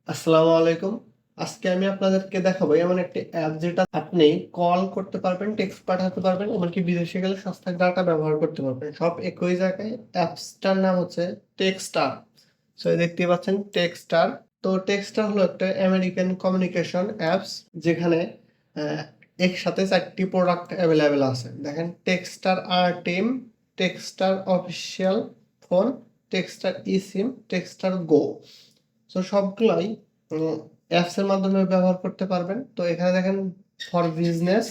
আসসালামু আলাইকুম। আজকে আমি আপনাদেরকে দেখাবো এমন একটি অ্যাপ যেটা আপনি কল করতে পারবেন, টেক্সট পাঠাতে পারবেন, এমনকি বিদেশে গেলে সস্তা ডাটা ব্যবহার করতে পারবেন। সব একই জায়গায়। অ্যাপসটার নাম হচ্ছে টেক্সটার। সো দেখতেই পাচ্ছেন টেক্সটার। তো টেক্সটার হলো একটা আমেরিকান কমিউনিকেশন অ্যাপস যেখানে আহ, একসাথে 4টি প্রোডাক্ট অ্যাভেলেবেল আছে। দেখেন টেক্সটার আর টিম, টেক্সটার অফিসিয়াল ফোন, টেক্সটার ই সিম, টেক্সটার গো। সো সবগুলাই অ্যাপসের মাধ্যমে ব্যবহার করতে পারবেন। তো এখানে দেখেন for business,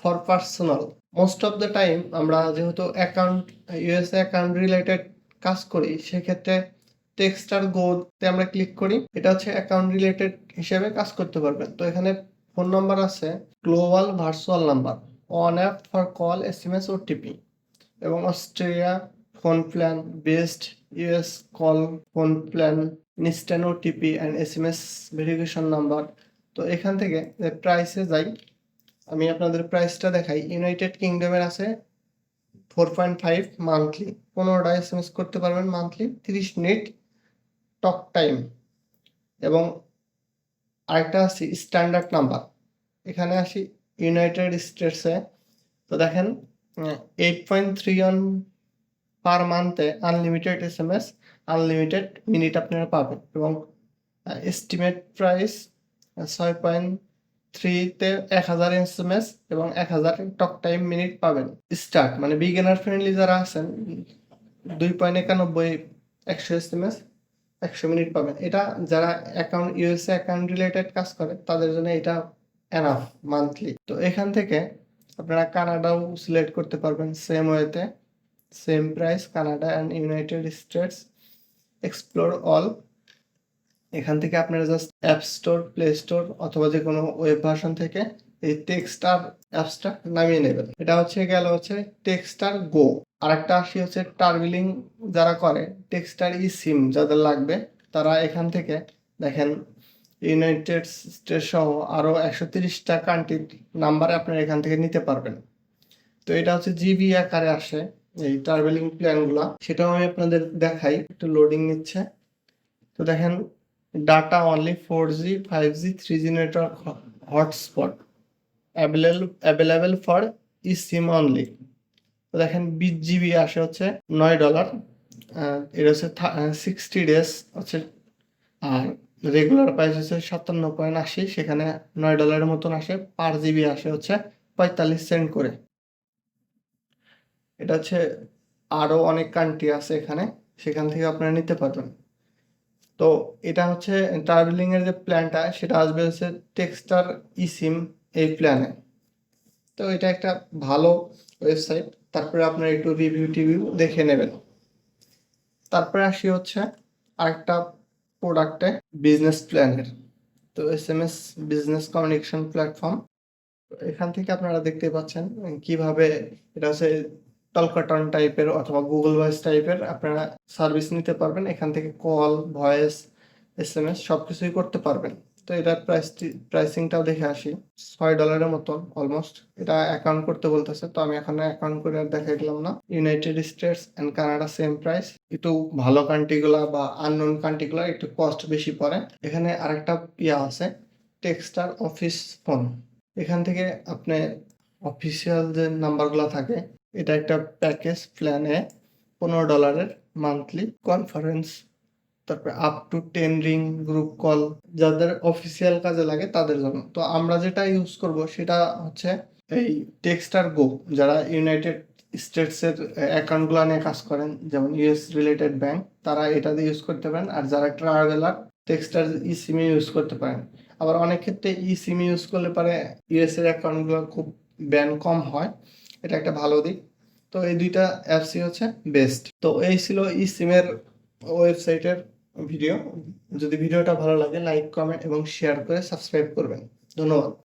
for personal. Most of the time আমরা যেহেতু অ্যাকাউন্ট ইউএসএ অ্যাকাউন্ট রিলেটেড কাজ করি, সেক্ষেত্রে টেক্সটার গোতে আমরা ক্লিক করি। এটা হচ্ছে অ্যাকাউন্ট রিলেটেড হিসেবে কাজ করতে পারবেন। তো এখানে ফোন নাম্বার আছে, global virtual number, on app for call, SMS, OTP, এবং Australia phone plan, best US call phone plan, instant OTP and SMS verification number. তো এখান থেকে প্রাইসে যাই, আমি আপনাদের প্রাইসটা দেখাই। ইউনাইটেড কিংডমের আছে 4.5 মান্থলি, 15টা এসএমএস করতে পারবেন মান্থলি, 30 মিনিট টক টাইম। এবং আরেকটা আছে স্ট্যান্ডার্ড নাম্বার। এখানে আসি ইউনাইটেড স্টেটসে। তো দেখেন 8.31 পার মান্থে আনলিমিটেড এসএমএস, আনলিমিটেড মিনিট আপনারা পাবেন। এবং এস্টিমেট প্রাইস 6.3-তে 1000 এসএমএস এবং 1000 টক টাইম মিনিট পাবেন। স্টার্ট মানে বিগিনার ফ্রেন্ডলি যারা আছেন 2.91 100 এসএমএস 100 মিনিট পাবেন। এটা যারা অ্যাকাউন্ট ইউএসএ অ্যাকাউন্ট রিলেটেড কাজ করে তাদের জন্য এটা এনাফ মান্থলি। তো এখান থেকে আপনারা কানাডাও সিলেক্ট করতে পারবেন সেম ওয়েতে, same price, Canada and United states, explore all. এখান থেকে আপনারা just app store, play store অথবা যে কোনো ওয়েব ভার্সন থেকে এই টেক্সটার অ্যাপসটা নামিয়ে নেবেন। এটা হচ্ছে টেক্সটার গো। আর একটা আসি হচ্ছে টার্বিলিং যারা করে, টেক্সটার ই সিম যাদের লাগবে তারা এখান থেকে দেখেন ইউনাইটেড স্টেটস সহ আরও 130টা কান্ট্রির নাম্বারে আপনারা এখান থেকে নিতে পারবেন। তো এটা হচ্ছে জিবি আকারে আসে এই ট্রাভেলিং প্ল্যানগুলো, সেটাও আমি আপনাদের দেখাই। একটু লোডিং নিচ্ছে। তো দেখেন data only 4G, 5G, 3G network hotspot available for E SIM only. তো দেখেন 20 GB আসে হচ্ছে $9। এটা হচ্ছে 60 ডেজ হচ্ছে। আর রেগুলার প্রাইস হচ্ছে 57.80, সেখানে $9 মতন আসে। পার জিবি আসে হচ্ছে 45 সেন্ট করে। এটা হচ্ছে আরও অনেক কান্ট্রি আছে এখানে, সেখান থেকে আপনারা নিতে পারবেন। তো এটা হচ্ছে ট্রাভেলিং এর যে প্ল্যানটা সেটা আসবে হচ্ছে টেক্সটার ই সিম এই প্ল্যানে। তো এটা একটা ভালো ওয়েবসাইট। তারপরে আপনারা একটু রিভিউ টিভিউ দেখে নেবেন। তারপরে আসি হচ্ছে আরেকটা প্রোডাক্টে, বিজনেস প্ল্যানের। তো এসএমএস বিজনেস কমিউনিকেশন প্ল্যাটফর্ম। এখান থেকে আপনারা দেখতে পাচ্ছেন কিভাবে এটা হচ্ছে টলকাটন টাইপের অথবা গুগল ভয়েস টাইপের আপনারা সার্ভিস নিতে পারবেন। এখান থেকে কল, ভয়েস, এসএমএস সব কিছুই করতে পারবেন। তো এটার প্রাইসিংটাও দেখে আসি। $6 মতন অলমোস্ট। এটা অ্যাকাউন্ট করতে বলতেছে, তো আমি এখন অ্যাকাউন্ট করে আর দেখাই দিলাম না। United states and Canada same price. একটু ভালো কান্ট্রিগুলা বা আননোন কান্ট্রিগুলা একটু কস্ট বেশি পড়ে। এখানে আরেকটা ইয়া আছে, টেক্সটার অফিস ফোন। এখান থেকে আপনি অফিসিয়াল যে নাম্বারগুলো থাকে, এটা একটা প্যাকেজ প্ল্যানে $15 মান্থলি কনফারেন্স, তারপরে up to 10 ring group call, যাদের অফিসিয়াল কাজে লাগে তাদের জন্য। তো আমরা যেটা ইউজ করব সেটা হচ্ছে এই টেক্সটার গো। যারা ইউনাইটেড স্টেটসের অ্যাকাউন্টগুলো নিয়ে কাজ করেন, যেমন ইউএস রিলেটেড ব্যাংক, তারা এটা দিয়ে ইউজ করতে পারেন। আর যারা ট্রাভেলার, টেক্সটার ই সিমে ইউজ করতে পারেন। আবার অনেক ক্ষেত্রে ই সিম ইউজ করলে পারে ইউএস এর অ্যাকাউন্টগুলো খুব ব্যান কম হয়, এটা একটা ভালো দিক। তো এই দুইটা অ্যাপসই হচ্ছে বেস্ট। তো এই ছিল ই সিমের ওয়েবসাইটের ভিডিও। যদি ভিডিওটা ভালো লাগে লাইক, কমেন্ট এবং শেয়ার করে সাবস্ক্রাইব করবেন। ধন্যবাদ।